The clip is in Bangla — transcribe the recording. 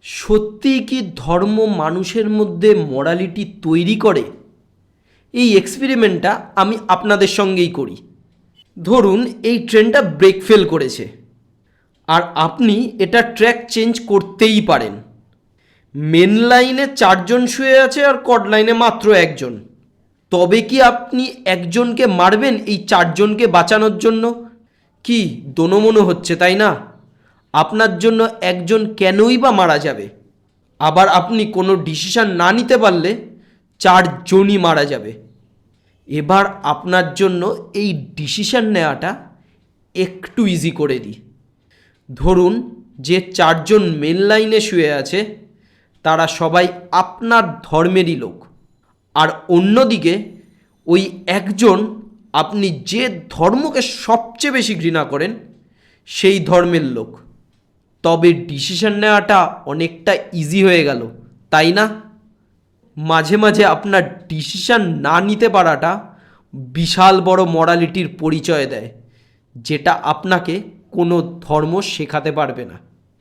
সত্যিই কি ধর্ম মানুষের মধ্যে মরালিটি তৈরি করে? এই এক্সপেরিমেন্টটা আমি আপনাদের সঙ্গেই করি। ধরুন এই ট্রেনটা ব্রেক ফেল করেছে, আর আপনি এটা ট্র্যাক চেঞ্জ করতেই পারেন। মেন লাইনে 4জন শুয়ে আছে আর কড লাইনে মাত্র একজন। তবে কি আপনি একজনকে মারবেন এই 4জনকে বাঁচানোর জন্য? কি দোনোমনো হচ্ছে, তাই না? আপনার জন্য একজন কেনই বা মারা যাবে? আবার আপনি কোনো ডিসিশন না নিতে পারলে 4জনই মারা যাবে। এবার আপনার জন্য এই ডিসিশন নেওয়াটা একটু ইজি করে দিই। ধরুন যে 4জন মেন লাইনে শুয়ে আছে তারা সবাই আপনার ধর্মেরই লোক, আর অন্যদিকে ওই একজন আপনি যে ধর্মকে সবচেয়ে বেশি ঘৃণা করেন সেই ধর্মের লোক। তবে ডিসিশন নেওয়াটা অনেকটা ইজি হয়ে গেল, তাই না? মাঝে মাঝে আপনার ডিসিশন না নিতে পারাটা বিশাল বড় মরালিটির পরিচয় দেয়, যেটা আপনাকে কোনো ধর্ম শেখাতে পারবে না।